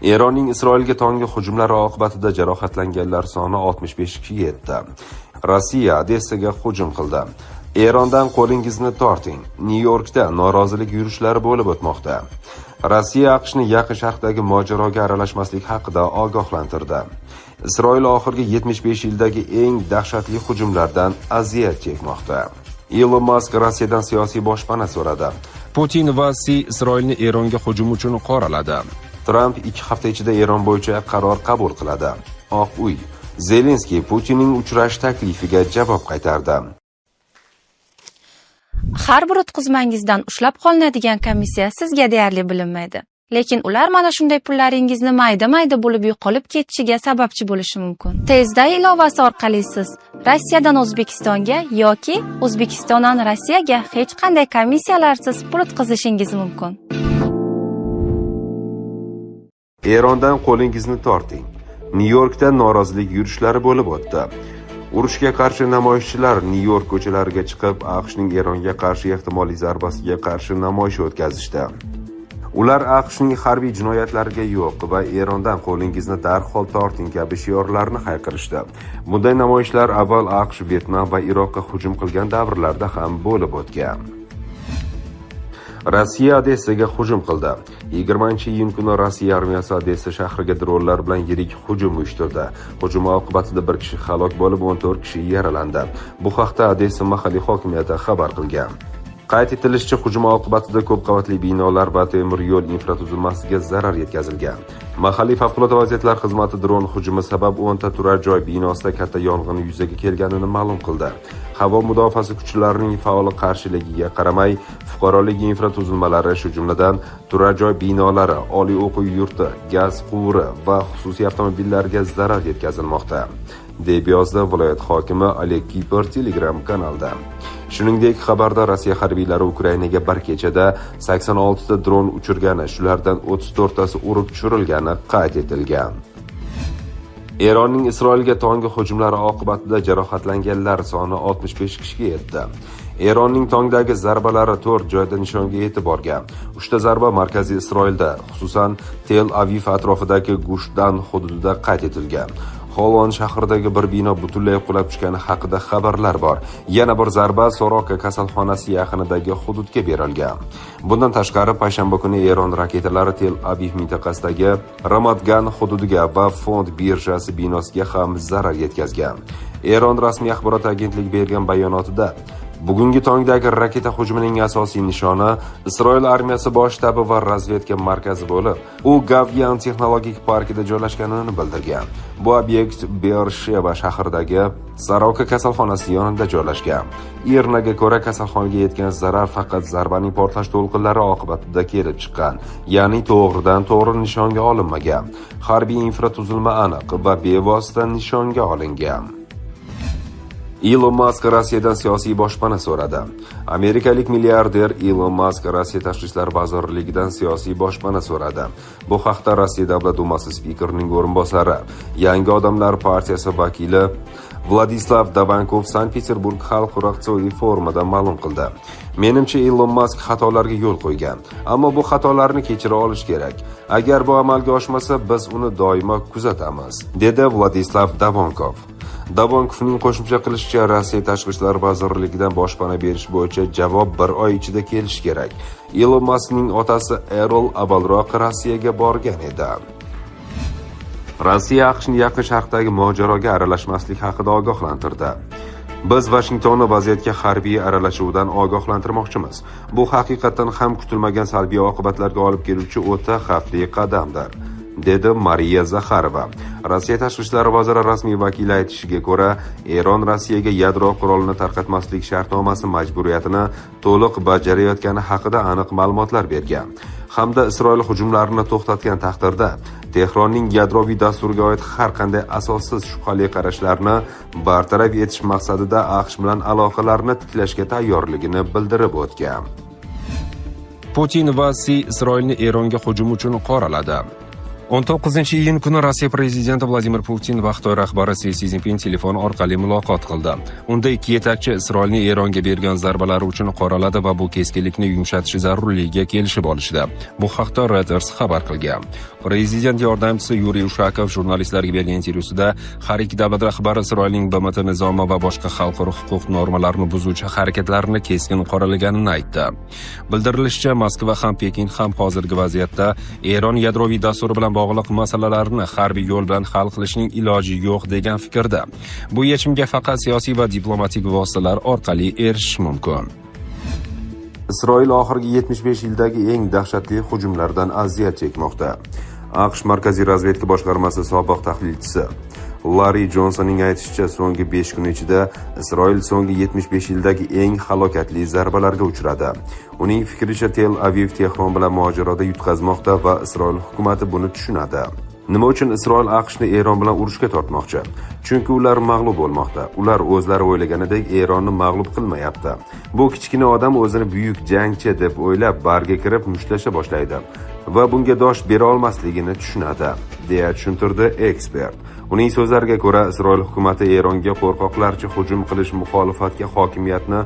Eronning Isroilga tonggi hujumlari oqibatida jarohatlanganlar soni 65 kishiga yetdi. Rossiya Odessaga hujum qildi. Erondan qo'lingizni torting. Nyu-Yorkda norozilik yurishlari bo'lib o'tmoqda. Rossiya AQShni Yaqin Sharqdagi mojaroga aralashmaslik haqida ogohlantirdi. Isroil oxirgi 75 yildagi eng dahshatli hujumlardan aziyat chekmoqda. Elon Musk Rossiyadan siyosiy boshpana so'radi. Putin va Si Isroilni Eronga hujum uchun qoraladi. Tramp 2 hafta ichida Eron bo'yicha qaror qabul qiladi. Oq uy Zelenskiy Putinning uchrash taklifiga javob qaytardi. Har bir o'tkazmangizdan ushlab qolinadigan komissiya sizga deyarli bilinmaydi. Lekin ular mana shunday pullaringizni mayda-mayda bo'lib yo'qolib ketishiga sababchi bo'lishi mumkin. Tezda ilovasi orqali siz Rossiyadan O'zbekistonga yoki O'zbekistondan Rossiyaga hech qanday komissiyalarsiz pul o'tkazishingiz mumkin. Erondan qo'lingizni torting. Nyu-Yorkda norozilik yurishlari bo'lib o'tdi. Urushga qarshi namoyishchilar Nyu-York ko'chalariga chiqib, AQShning Eronga qarshi ehtimoliy zarbasiga qarshi namoyish o'tkazishdi. Ular AQShning harbiy jinoyatlariga yo'q va Erondan qo'lingizni darhol torting kabi shiorlarni hayqirishdi. Bunday namoyishlar avval AQSh Vyetnam va Iroqqa hujum qilgan davrlarda ham bo'lib o'tgan. Rossiya Odessaga hujum qildi. 20-iyun kuni Rossiya armiyasi Odessa shahriga dronlar bilan yirik hujum uyushtirdi. Hujum oqibatida 1 kishi halok bo'lib, 14 kishi yaralandi. Bu haqda Odessa mahalliy hokimiyati xabar qilgan. Qayd etilishicha, hujum oqibatida ko'p qavatli binolar va temir yo'l infratuzilmasiga zarar yetkazilgan. Mahalliy favqulodda vaziyatlar xizmati dron hujumi sabab 10 ta turar joy binosida katta yong'in yuzaga kelganini ma'lum qildi. Havo mudofaasi kuchlarining faol qarshiligiga qaramay, fuqarolik infratuzilmalari, shu jumladan turar joy binolari, oliy o'quv yurti, gaz quvuri va xususiy avtomobillarga zarar yetkazilmoqda, deb yozdi viloyat hokimi Oleg Kiper Telegram kanalida. Shuningdek, xabarda Rossiya harbiylari Ukrainaga bir kechada 86 ta dron uchirgani, shulardan 34 tasi urib tushirilgani qayd etilgan. Eronning Isroilga tonggi hujumlari oqibatida jarohatlanganlar soni 65 kishiga yetdi. Eronning tongdagi zarbalari 4 joyda nishonga yetib borgan. 3 ta zarba markaziy Isroilda, xususan Tel Aviv atrofidagi Gushdan hududida qayd etilgan. Xolon shahridagi bir bino butunlay qulab tushgani haqida xabarlar bor. Yana bir zarba Soroka kasalxonasi yaqinidagi hududga berilgan. Bundan tashqari, payshanba kuni Eron raketalari Tel Aviv mintaqasidagi Ramat-Gan hududiga va fond birjasi binosiga ham zarar yetkazgan. Eron rasmiy axborot agentligi bergan bayonotida bugungi tongdagi raketa hujumining asosiy nishoni Isroil armiyasi bosh shtabi va razvedka markazi bo'lib, u Gavyan texnologik parkida joylashganini bildirgan. Bu obyekt Beersheva shahridagi Soroka kasalxonasi yonida joylashgan. IRNAga ko'ra, kasalxonaga yetgan zarar faqat zarbaning portlash to'lqinlari oqibatida kelib chiqqan, ya'ni to'g'ridan-to'g'ri nishonga olinmagan. Harbiy infratuzilma aniq va bevosita nishonga olingan. Elon Musk Rossiyadan siyosiy boshpana so'radi. Amerikalik milliarder Elon Musk Rossiya Tashqi ishlar vazirligidan siyosiy boshpana so'radi. Bu haqda Rossiya Davlat dumasi spikerining o'rinbosari, Yangi odamlar partiyasi vakili Vladislav Davankov Sankt-Peterburg xalqaro iqtisodiy forumida ma'lum qildi. Menimcha, Elon Musk xatolarga yo'l qo'ygan, ammo bu xatolarni kechira olish kerak. Agar bu amalga oshmasa, biz uni doimo kuzatamiz, dedi Vladislav Davankov. Davankovning qo'shimcha qilishicha, Rossiya Tashqi ishlar vazirligidan boshpana berish bo'yicha javob 1 oy ichida kelishi kerak. Elon Muskning otasi Errol avvalroq Rossiyaga borgan edi. Rossiya AQShni Yaqin Sharqdagi mojaroga aralashmaslik haqida ogohlantirdi. Biz Vashingtonni vaziyatga harbiy aralashuvdan ogohlantirmoqchimiz. Bu haqiqatan ham kutilmagan salbiy oqibatlarga olib keluvchi o'ta xavfli qadamdir, dedi Mariya Zakharova. Rossiya Tashqi ishlar vaziri rasmiy vakili aytishiga ko'ra, Eron Rossiyaga yadro qurolini tarqatmaslik shartnomasi majburiyatini to'liq bajarayotgani haqida aniq ma'lumotlar bergan, hamda Isroil hujumlarini to'xtatgan taqdirda Tehronning yadroviy dasturiga oid har qanday asossiz shubhali qarashlarni bartaraf etish maqsadida AQSh bilan aloqalarni tiklashga tayyorligini bildirib o'tgan. Putin va Si Isroilni Eronga hujum uchun qoraladi. 19-iyun kuni Rossiya prezidenti Vladimir Putin va Xitoy rahbari Si Szinpin telefon orqali muloqot qildi. Unda ikki yetakchi Isroilning Eronga bergan zarbalari uchun qoraladi va bu keskinlikni yumshatish zarurligiga kelishib olishdi. Bu haqda Reuters xabar qilgan. Prezident yordamchisi Yuriy Ushakov jurnalistlarga bergan intervyusida har ikki davlat rahbari Isroilning BMT nizomi va boshqa xalqaro huquq normalarini buzuvchi harakatlarini keskin qoralaganini aytdi. Bildirilishicha, Moskva ham Pekin ham hozirgi vaziyatda Eron yadroviy dasturi bilan bog'liq masalalarni harbiy yo'l bilan hal qilishning iloji yo'q degan fikrda. Bu yechimga faqat siyosiy va diplomatik vositalar orqali erishish mumkin. Isroil oxirgi 75 yildagi eng dahshatli hujumlardan aziyat chekmoqda. AQSh Markaziy razvedka boshqarmasi sobiq tahlilchisi Larry Johnsonning aytishicha, so'nggi 5 kun ichida Isroil so'nggi 75 yildagi eng halokatli zarbalarga uchradi. Uning fikricha, Tel Aviv Tehron bilan mojaroda yutqazmoqda va Isroil hukumatı buni tushunadi. Nima uchun Isroil AQShni Eron bilan urushga tortmoqchi? Chunki ular mag'lub bo'lmoqda. Ular o'zlari o'ylaganidek Eronni mag'lub qilmayapti. Bu kichkina odam o'zini buyuk jangchi deb o'ylab barga kirib mushtlasha boshlaydi va bunga dosh bera olmasligini tushunadi, deya tushuntirdi ekspert. Uning so'zlariga ko'ra, Isroil hukumatı Eronga qo'rqoqlarcha hujum qilish muxolifatga hokimiyatni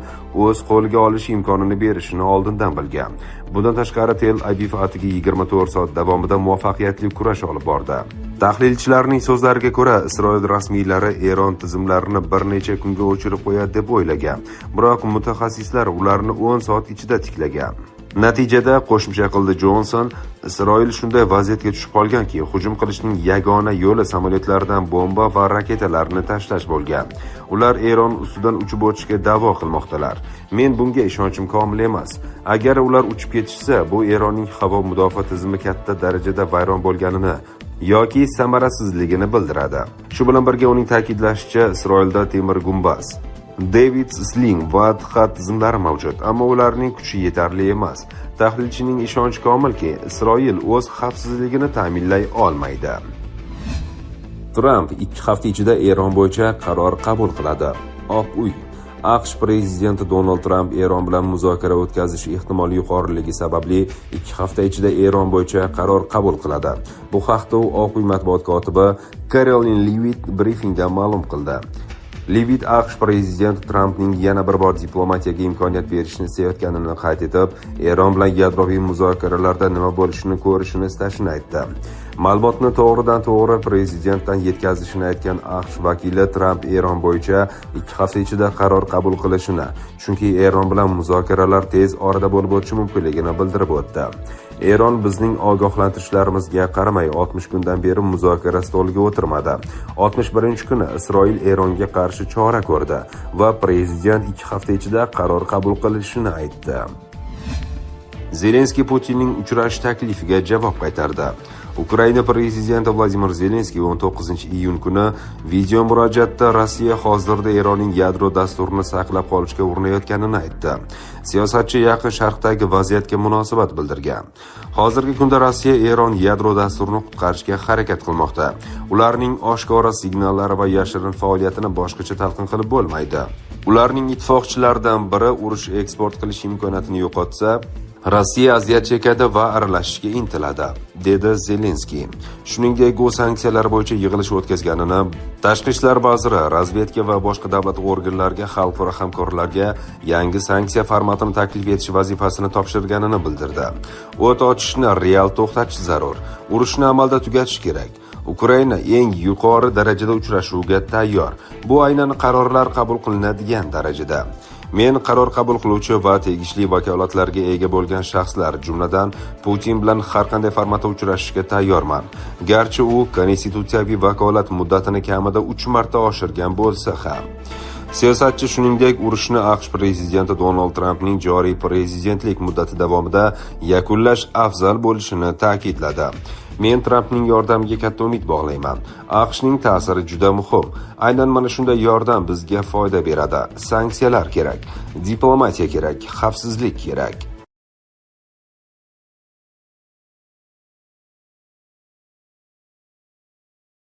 o'z qo'liga olish imkonini berishini oldindan bilgan. Bundan tashqari Tel Aviv atigi 24 soat davomida muvaffaqiyatli kurash olib bordi. Tahlilchilarning so'zlariga ko'ra, Isroil rasmiylari Eron tizimlarini bir necha kunga o'chirib qo'yadi deb o'ylagan, biroq mutaxassislar ularni 10 soat ichida tiklagan. Natijada, qo'shimcha qildi Johnson, Isroil shunday vaziyatga tushib qolganki, hujum qilishning yagona yo'li samolyotlardan bomba va raketalarni tashlash bo'lgan. Ular Eron ustidan uchib o'tishga da'vo qilmoqdalar. Men bunga ishonchim komil emas. Agar ular uchib ketishsa, bu Eronning havo mudofaa tizimi katta darajada vayron bo'lganini yoki samarasizligini bildiradi. Shu bilan birga uning ta'kidlashicha, Isroilda temir gumbaz, David Sling va Txat tizimlari mavjud, ammo ularning kuchi yetarli emas. Tahlilchining ishonchi komilki, Isroil o'z xavfsizligini ta'minlay olmaydi. Tramp 2 hafta ichida Eron bo'yicha qaror qabul qiladi. Oq uy: AQSh prezidenti Donald Tramp Eron bilan muzokara o'tkazish ehtimoli yuqoriligi sababli 2 hafta ichida Eron bo'yicha qaror qabul qiladi. Bu haqda u Oq uy matbuot kotibi Caroline Leavitt brifingda ma'lum qildi. Leavitt AQSh prezidenti Trampning yana bir bor diplomatiyaga imkoniyat berishni istayotganini qayd etib, Eron bilan yadroviy muzokaralarda nima bo'lishini ko'rishini istashini aytdi. Ma'lumotni to'g'ridan to'g'ri prezidentdan yetkazishini aytgan AQSh vakili Tramp Eron bo'yicha 2 hafta ichida qaror qabul qilishini, chunki Eron bilan muzokaralar tez orada bo'lib o'tishi mumkinligini bildirib o'tdi. Eron bizning ogohlantirishlarimizga qaramay 60 kundan beri muzokara stoliga o'tirmadi. 61-kuni Isroil Eronga qarshi chora ko'rdi va prezident 2 hafta ichida qaror qabul qilishini aytdi. Zelenskiy Putinning uchrashish taklifiga javob qaytardi. Ukraina prezidenti Vladimir Zelenskiy 19-iyun kuni video murojaatda Rossiya hozirda Eronning yadro dasturini saqlab qolishga urinayotganini aytdi. Siyosatchi Yaqin Sharqdagi vaziyatga munosabat bildirgan. Hozirgi kunda Rossiya Eron yadro dasturini qutqarishga harakat qilmoqda. Ularning oshkora signallari va yashirin faoliyatini boshqacha talqin qilib bo'lmaydi. Ularning ittifoqchilaridan biri urush eksport qilish imkoniyatini yo'qotsa, Rossiya aziyat chekadi va aralashishga intiladi, dedi Zelenskiy. Shuningdek, u sanksiyalar bo'yicha yig'ilish o'tkazganini, tashqi ishlar vaziri, razvedka va boshqa davlat organlariga, xalqaro hamkorlarga yangi sanksiya formatini taklif etish vazifasini topshirganini bildirdi. O't ochishni real to'xtatish zarur. Urushni amalda tugatish kerak. Ukraina eng yuqori darajada uchrashuvga tayyor. Bu aynan qarorlar qabul qilinadigan darajada. Men qaror qabul qiluvchi va tegishli vakolatlarga ega bo'lgan shaxslar, jumladan Putin bilan har qanday formatda uchrashishga tayyorman. Garchi u konstitutsiyaviy vakolat muddatini kamida 3 marta oshirgan bo'lsa ham. Siyosatchi shuningdek urushni AQSh prezidenti Donald Trampning joriy prezidentlik muddati davomida yakunlash afzal bo'lishini ta'kidladi. Men Trampning yordamiga katta umid bog'layman. AQShning ta'siri juda muhim. Aynan mana shunday yordam bizga foyda beradi. Sanksiyalar kerak, diplomatiya kerak, xavfsizlik kerak.